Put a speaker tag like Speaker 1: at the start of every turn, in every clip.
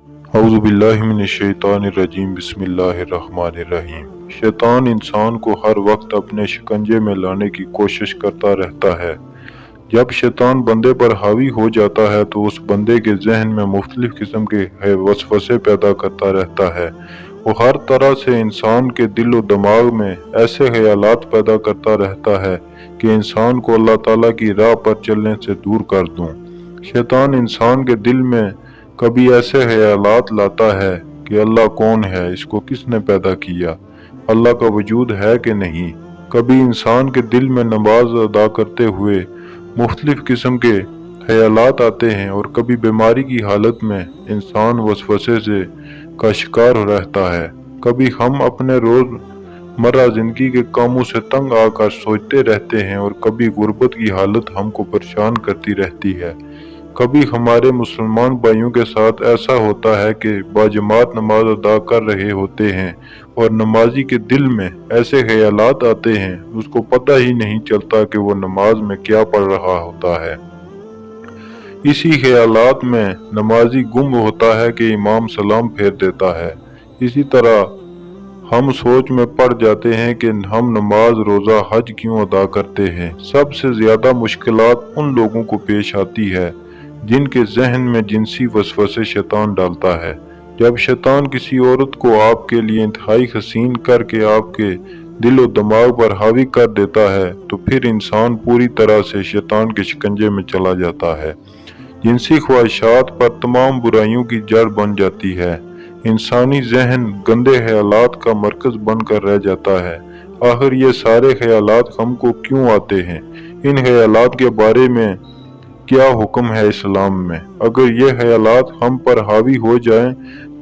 Speaker 1: اعوذ باللہ من الشیطان الرجیم بسم اللہ الرحمن الرحیم۔ شیطان انسان کو ہر وقت اپنے شکنجے میں لانے کی کوشش کرتا رہتا ہے۔ جب شیطان بندے پر حاوی ہو جاتا ہے تو اس بندے کے ذہن میں مختلف قسم کے وسوسے پیدا کرتا رہتا ہے۔ وہ ہر طرح سے انسان کے دل و دماغ میں ایسے خیالات پیدا کرتا رہتا ہے کہ انسان کو اللہ تعالیٰ کی راہ پر چلنے سے دور کر دوں۔ شیطان انسان کے دل میں کبھی ایسے خیالات لاتا ہے کہ اللہ کون ہے، اس کو کس نے پیدا کیا، اللہ کا وجود ہے کہ نہیں۔ کبھی انسان کے دل میں نماز ادا کرتے ہوئے مختلف قسم کے خیالات آتے ہیں، اور کبھی بیماری کی حالت میں انسان وسوسے کا شکار رہتا ہے۔ کبھی ہم اپنے روز مرہ زندگی کے کاموں سے تنگ آ کر سوچتے رہتے ہیں، اور کبھی غربت کی حالت ہم کو پریشان کرتی رہتی ہے۔ کبھی ہمارے مسلمان بھائیوں کے ساتھ ایسا ہوتا ہے کہ باجماعت نماز ادا کر رہے ہوتے ہیں اور نمازی کے دل میں ایسے خیالات آتے ہیں، اس کو پتہ ہی نہیں چلتا کہ وہ نماز میں کیا پڑھ رہا ہوتا ہے۔ اسی خیالات میں نمازی گم ہوتا ہے کہ امام سلام پھیر دیتا ہے۔ اسی طرح ہم سوچ میں پڑ جاتے ہیں کہ ہم نماز روزہ حج کیوں ادا کرتے ہیں۔ سب سے زیادہ مشکلات ان لوگوں کو پیش آتی ہے جن کے ذہن میں جنسی وسوسے شیطان ڈالتا ہے۔ جب شیطان کسی عورت کو آپ کے لیے انتہائی حسین کر کے آپ کے دل و دماغ پر حاوی کر دیتا ہے تو پھر انسان پوری طرح سے شیطان کے شکنجے میں چلا جاتا ہے۔ جنسی خواہشات پر تمام برائیوں کی جڑ بن جاتی ہے۔ انسانی ذہن گندے خیالات کا مرکز بن کر رہ جاتا ہے۔ آخر یہ سارے خیالات ہم کو کیوں آتے ہیں؟ ان خیالات کے بارے میں کیا حکم ہے اسلام میں؟ اگر یہ خیالات ہم پر حاوی ہو جائیں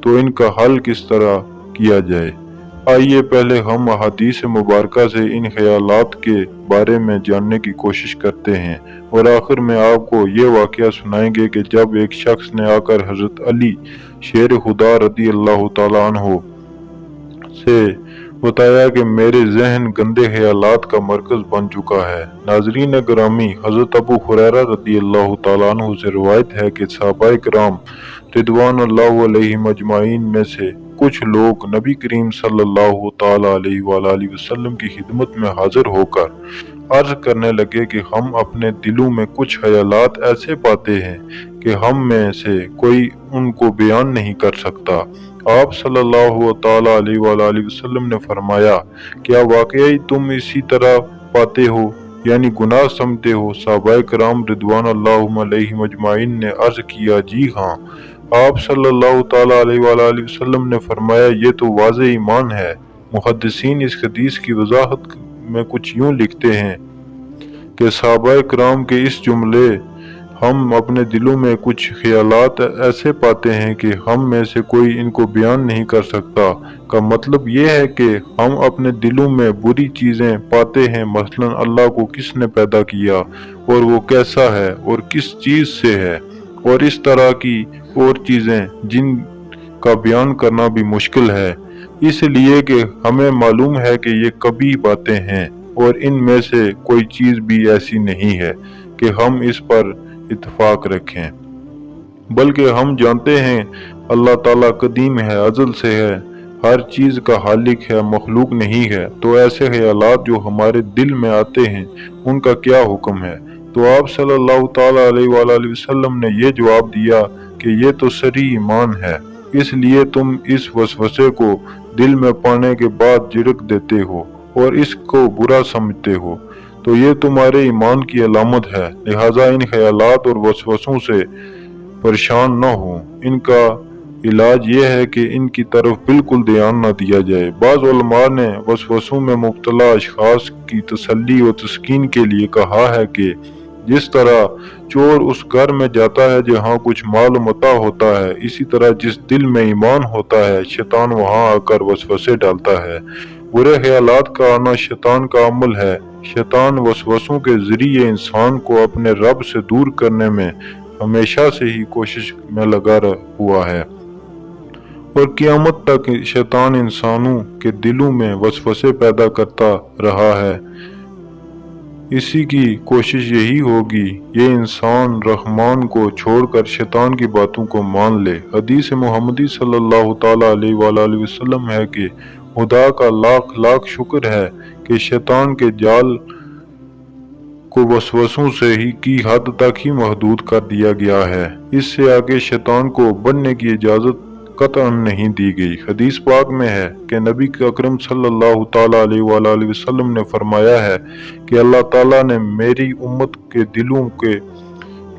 Speaker 1: تو ان کا حل کس طرح کیا جائے؟ آئیے پہلے ہم احادیث مبارکہ سے ان خیالات کے بارے میں جاننے کی کوشش کرتے ہیں، اور آخر میں آپ کو یہ واقعہ سنائیں گے کہ جب ایک شخص نے آ کر حضرت علی شیر خدا رضی اللہ تعالیٰ عنہ سے بتایا کہ میرے ذہن گندے خیالات کا مرکز بن چکا ہے۔ ناظرین گرامی، حضرت ابو ہریرہ رضی اللہ تعالیٰ عنہ سے روایت ہے کہ صحابہ کرام رضوان اللہ علیہم اجمعین میں سے کچھ لوگ نبی کریم صلی اللہ تعالیٰ علیہ وآلہ وسلم کی خدمت میں حاضر ہو کر عرض کرنے لگے کہ ہم اپنے دلوں میں کچھ خیالات ایسے پاتے ہیں کہ ہم میں سے کوئی ان کو بیان نہیں کر سکتا۔ آپ صلی اللہ تعالیٰ علیہ وآلہ وسلم نے فرمایا، کیا واقعی تم اسی طرح پاتے ہو، یعنی گناہ سمجھتے ہو؟ صحابہ کرام رضوان اللہ علیہم اجمعین نے عرض کیا، جی ہاں۔ آپ صلی اللہ تعالیٰ علیہ وآلہ وسلم نے فرمایا، یہ تو واضح ایمان ہے۔ محدثین اس حدیث کی وضاحت میں کچھ یوں لکھتے ہیں کہ صحابہ کرام کے اس جملے ہم اپنے دلوں میں کچھ خیالات ایسے پاتے ہیں کہ ہم میں سے کوئی ان کو بیان نہیں کر سکتا کا مطلب یہ ہے کہ ہم اپنے دلوں میں بری چیزیں پاتے ہیں، مثلا اللہ کو کس نے پیدا کیا اور وہ کیسا ہے اور کس چیز سے ہے، اور اس طرح کی اور چیزیں جن کا بیان کرنا بھی مشکل ہے، اس لیے کہ ہمیں معلوم ہے کہ یہ کبھی باتیں ہیں، اور ان میں سے کوئی چیز بھی ایسی نہیں ہے کہ ہم اس پر اتفاق رکھیں، بلکہ ہم جانتے ہیں اللہ تعالیٰ قدیم ہے، ازل سے ہے، ہر چیز کا خالق ہے، مخلوق نہیں ہے۔ تو ایسے خیالات جو ہمارے دل میں آتے ہیں ان کا کیا حکم ہے؟ تو آپ صلی اللہ تعالیٰ علیہ وآلہ وسلم نے یہ جواب دیا کہ یہ تو صریح ایمان ہے، اس لیے تم اس وسوسے کو دل میں پانے کے بعد جھڑک دیتے ہو اور اس کو برا سمجھتے ہو، تو یہ تمہارے ایمان کی علامت ہے۔ لہٰذا ان خیالات اور وسوسوں سے پریشان نہ ہو۔ ان کا علاج یہ ہے کہ ان کی طرف بالکل دھیان نہ دیا جائے۔ بعض علماء نے وسوسوں میں مبتلا اشخاص کی تسلی و تسکین کے لیے کہا ہے کہ جس طرح چور اس گھر میں جاتا ہے جہاں کچھ مال و متاع ہوتا ہے، اسی طرح جس دل میں ایمان ہوتا ہے شیطان وہاں آ کر وسوسے ڈالتا ہے۔ برے خیالات کا آنا شیطان کا عمل ہے۔ شیطان وسوسوں کے ذریعے انسان کو اپنے رب سے دور کرنے میں ہمیشہ سے ہی کوشش میں لگا ہوا ہے، اور قیامت تک شیطان انسانوں کے دلوں میں وسوسے پیدا کرتا رہا ہے۔ इसी की कोशिश यही होगी ये इंसान रहमान को छोड़कर शैतान की बातों को मान ले। हदीस मुहम्मदी सल्लल्लाहु ताला अलैहि वालैहि वसल्लम है कि खुदा का लाख लाख शुक्र है कि शैतान के जाल को वसवसों से ही की हद तक ही महदूद कर दिया गया है। इससे आगे शैतान को बढ़ने की इजाज़त कतई नहीं दी गई। हदीस पाक में है कि नबी अकरम सल्लल्लाहु ताला अलैहि वसल्लम ने फरमाया है कि अल्लाह ताला ने मेरी उम्मत के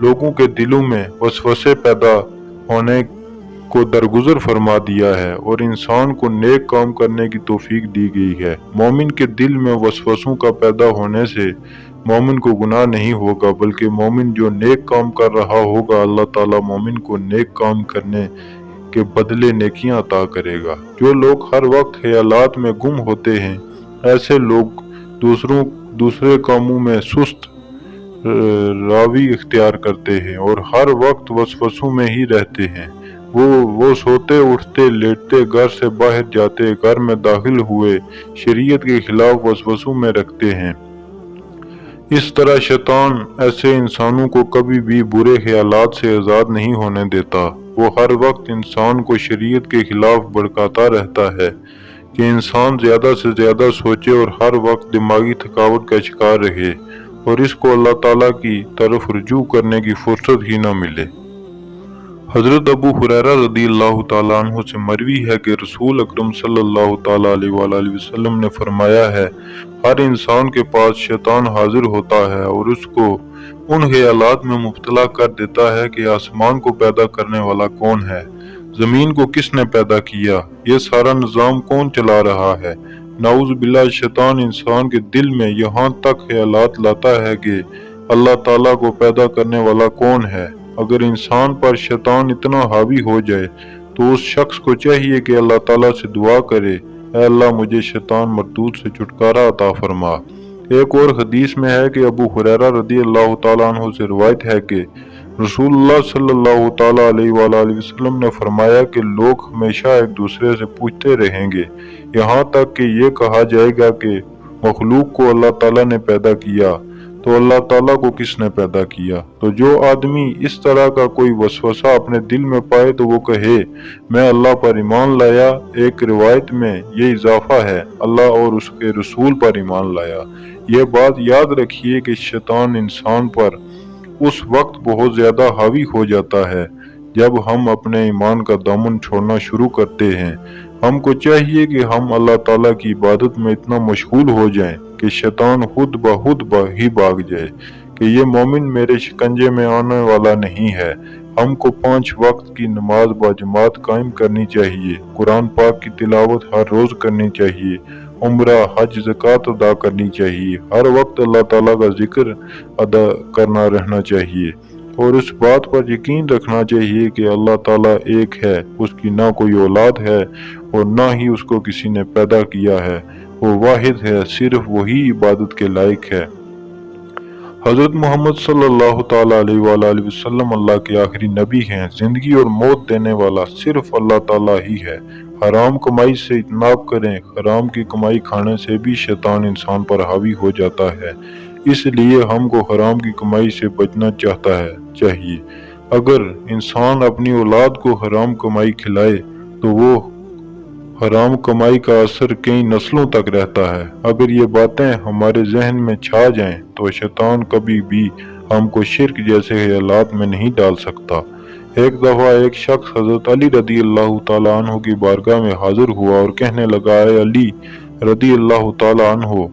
Speaker 1: लोगों के दिलों में वसवसे पैदा होने को दरगुजर फरमा दिया है और इंसान को नेक काम करने की तौफीक दी गई है। मोमिन के दिल में वसवसों का पैदा होने से मोमिन को गुनाह नहीं होगा, बल्कि मोमिन जो नेक काम कर रहा होगा अल्लाह ताला मोमिन को नेक काम करने के बदले नेकियां अता करेगा। जो लोग हर वक्त ख्यालात में गुम होते हैं, ऐसे लोग दूसरे कामों में सुस्त रावी इख्तियार करते हैं और हर वक्त वसवसों में ही रहते हैं। वो सोते उठते लेटते घर से बाहर जाते घर में दाखिल हुए शरीयत के खिलाफ वसवसों में रखते हैं। इस तरह शैतान ऐसे इंसानों को कभी भी बुरे ख्यालात से आज़ाद नहीं होने देता। वो हर वक्त इंसान को शरीयत के खिलाफ भड़काता रहता है कि इंसान ज़्यादा से ज़्यादा सोचे और हर वक्त दिमागी थकावट का शिकार रहे और इसको अल्लाह ताला की तरफ रुजू करने की फुर्सत ही न मिले। हज़रत अबू हुरैरा रज़ियल्लाहु ताला अन्हु से मरवी है कि रसूल अकरम सल्लल्लाहु ताला अलैहि वसल्लम ने फरमाया है, हर इंसान के पास शैतान हाजिर होता है और उसको उन ख्यालात में मुब्तला कर देता है कि आसमान को पैदा करने वाला कौन है, ज़मीन को किसने पैदा किया, ये सारा निज़ाम कौन चला रहा है। नाउज़ बिल्लाह, शैतान इंसान के दिल में यहाँ तक ख्यालात लाता है कि अल्लाह ताला को पैदा करने वाला कौन है। अगर इंसान पर शैतान इतना हावी हो जाए तो उस शख्स को चाहिए कि अल्लाह ताला से दुआ करे, ऐ अल्लाह मुझे शैतान मरदूद से छुटकारा अता फरमा। एक और हदीस में है कि अबू हुरैरा रज़ियल्लाहु ताला अन्हु से रिवायत है कि रसूलुल्लाह सल्लल्लाहु ताला अलैहि वसल्लम ने फरमाया कि लोग हमेशा एक दूसरे से पूछते रहेंगे यहाँ तक कि ये कहा जाएगा कि मखलूक को अल्लाह ताला ने पैदा किया तो अल्लाह ताला को किसने पैदा किया। तो जो आदमी इस तरह का कोई वसवसा अपने दिल में पाए तो वो कहे मैं अल्लाह पर ईमान लाया। एक रिवायत में ये इजाफा है अल्लाह और उसके रसूल पर ईमान लाया। ये बात याद रखिए कि शैतान इंसान पर उस वक्त बहुत ज्यादा हावी हो जाता है जब हम अपने ईमान का दामन छोड़ना शुरू करते हैं। हमको चाहिए कि हम अल्लाह ताला की इबादत में इतना मशगूल हो जाएं कि शैतान खुद ब ही भाग जाए कि ये मोमिन मेरे शिकंजे में आने वाला नहीं है। हमको 5 वक्त की नमाज बाजमात कायम करनी चाहिए, कुरान पाक की तिलावत हर रोज करनी चाहिए, उम्रा हज ज़कात अदा करनी चाहिए, हर वक्त अल्लाह ताला का जिक्र अदा करना रहना चाहिए और उस बात पर यकीन रखना चाहिए कि अल्लाह ताला एक है, उसकी ना कोई औलाद है और ना ही उसको किसी ने पैदा किया है, वो वाहिद है, सिर्फ वही इबादत के लायक है। हज़रत मोहम्मद सल्लल्लाहु ताला अलैहि वसल्लम अल्लाह के आखिरी नबी हैं। जिंदगी और मौत देने वाला सिर्फ अल्लाह ताला ही है। हराम कमाई से इत्नाब करें, हराम की कमाई खाने से भी शैतान इंसान पर हावी हो जाता है, इसलिए हमको हराम की कमाई से बचना चाहिए। अगर इंसान अपनी औलाद को हराम कमाई खिलाए तो वो हराम कमाई का असर कई नस्लों तक रहता है। अगर ये बातें हमारे जहन में छा जाएं तो शैतान कभी भी हमको शिर्क जैसे ख्यालात में नहीं डाल सकता। एक दफा एक शख्स हजरत अली रज़ियल्लाहु ताला अन्हु की बारगाह में हाजिर हुआ और कहने लगा, ऐ अली रज़ियल्लाहु ताला अन्हु,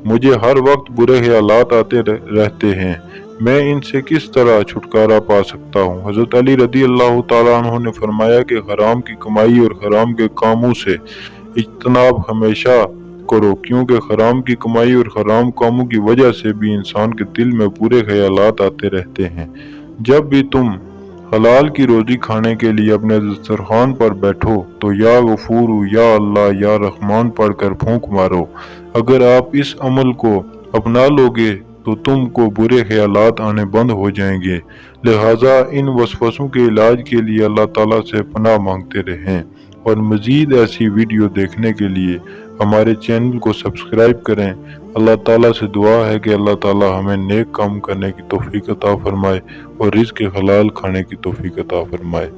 Speaker 1: मुझे हर वक्त बुरे ख्यालात आते रहते हैं, मैं इनसे किस तरह छुटकारा पा सकता हूँ। हजरत अली रज़ियल्लाहु ताला अन्हु ने फरमाया कि हराम की कमाई और हराम के कामों से इज्तनाब हमेशा करो, क्योंकि हराम की कमाई और हराम कामों की वजह से भी इंसान के दिल में बुरे ख्यालात आते रहते हैं। जब भी तुम हलाल की रोजी खाने के लिए अपने दस्तरखान पर बैठो तो या गफूर या अल्लाह या रहमान पढ़कर फूंक मारो। अगर आप इस अमल को अपना लोगे तो तुमको बुरे ख्यालात आने बंद हो जाएंगे। लिहाजा इन वसवसों के इलाज के लिए अल्लाह ताला से पनाह मांगते रहें और मज़ीद ऐसी वीडियो देखने के लिए ہمارے چینل کو سبسکرائب کریں۔ اللہ تعالیٰ سے دعا ہے کہ اللہ تعالیٰ ہمیں نیک کام کرنے کی توفیق عطا فرمائے اور رزق حلال کھانے کی توفیق عطا فرمائے۔